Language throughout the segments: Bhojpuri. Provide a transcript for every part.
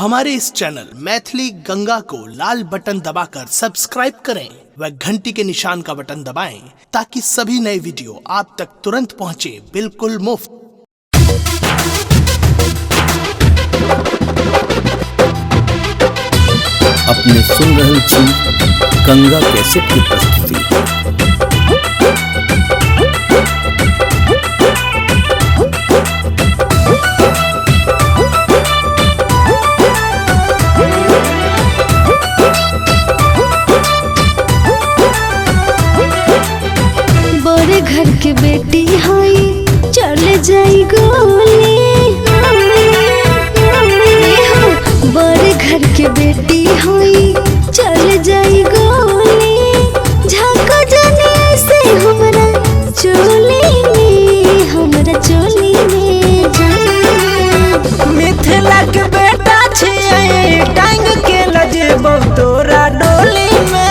हमारे इस चैनल मैथिली गंगा को लाल बटन दबाकर सब्सक्राइब करें व घंटी के निशान का बटन दबाएं ताकि सभी नए वीडियो आप तक तुरंत पहुंचे बिल्कुल मुफ्त। अपने सुन रहे छी गंगा कैसेट की प्रस्तुति। बड़े घर के बेटी हई चले जाई गोली, बड़े घर के बेटी हई चले जाई गोली, झाका जाने से हमरा चोली में, हमरा चोली में मिथिला के बेटा छियै टांग के लजेबौ तोरा डोली में,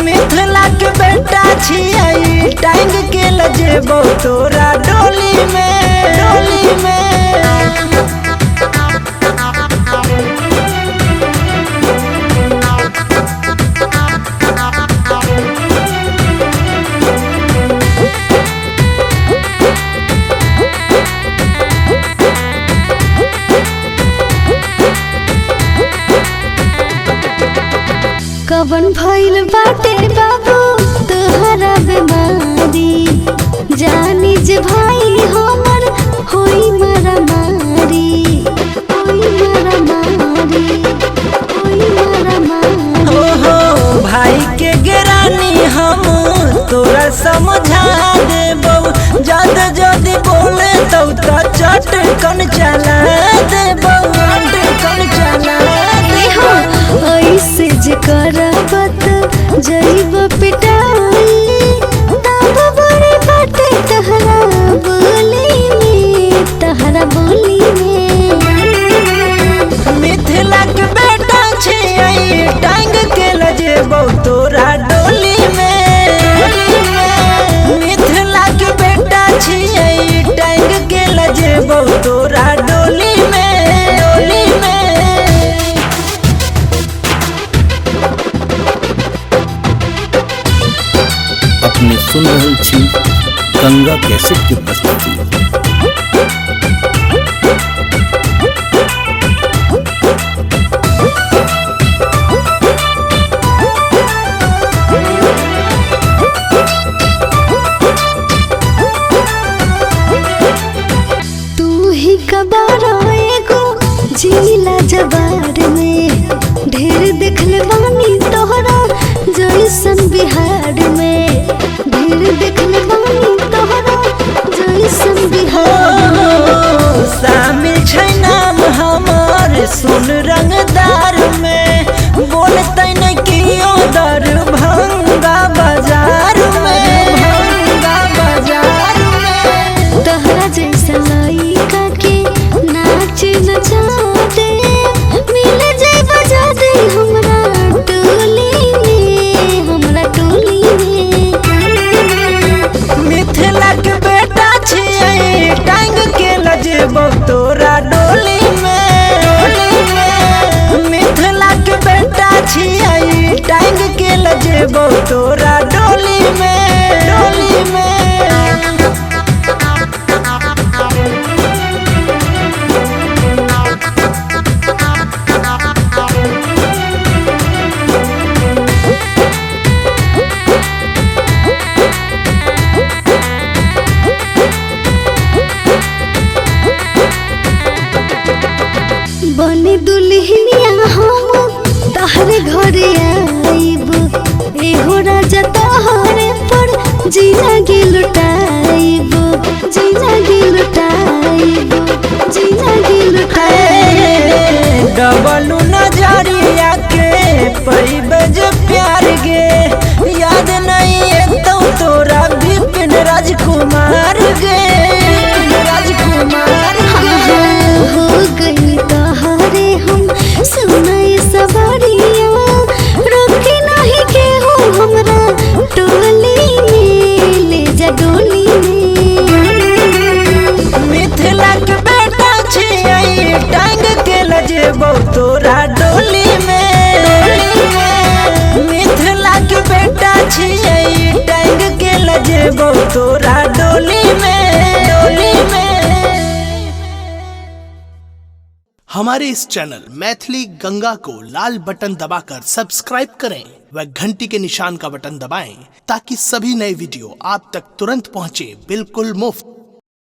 मिथिला के बेटा छियै टांग के लजेबौ तोरा डोली में, डोली में। कवन भइल बाटे बाबू तोहरा बीमारी, जानी जे भाई हमर होई मारा मारी, होई मारा मारी, होई मारा मारी। हो भाई के गिरानी हम तोरा समझा देबौ, जद जदी बोले तो चटकन चला देबौ, चटकन चला देबौ। ऐसे जे करबत जइब पिटाई, तब बड़े बाटे तहरा बोली में, तहरा बोली में। मिथिला के बेटा छियै टांग के लजेबौ तोरा डोली में, मिथिला के बेटा छियै टांग के लजेबौ तोरा डोली में, डोली में। अपने सुन रहे छी गंगा कैसेट की प्रस्तुति। तू ही कबारा एगो जिला जवार में, ढेर देखले बानी तोहरा जैसन बिहार में, ढेर देखले बानी तोहरा जैसन बिहार में। शामिल छै नाम हमर सुन रंगदार में, बोलते न कियो दरभंगा बाजार में, भंगा बाजार में। तोहरा जैसा लइका के नाच नचा दे, मिल जाए बजा दे हमरा टोली में, हमरा टोली में। मिथिला के बेटा छियै टांग के लजेबौ तोरा डोली में, मिथिला के बेटा छियै टांग के लजेबौ तोरा डोली में, डोली में। बने दुल्हनिया हम तहरे घरे आइब, एहो राजा तोहरे पर जिंदगी लुटाइब, जिंदगी लुटाइब, जिंदगी लुटाइब। डबलू नजरिया के पैब जे प्यार गे, याद नहीं एतौ तोरा विपिन राजकुमार गे, राजकुमार हो गई तोहरे हम सुनाई सबरिया, रोके नहीं के हो हमरा टोली में, ले जा डोली में। मिथिला के बेटा छियै टांग हमारे इस चैनल मैथिली गंगा को लाल बटन दबाकर सब्सक्राइब करें व घंटी के निशान का बटन दबाएं ताकि सभी नए वीडियो आप तक तुरंत पहुंचे बिल्कुल मुफ्त।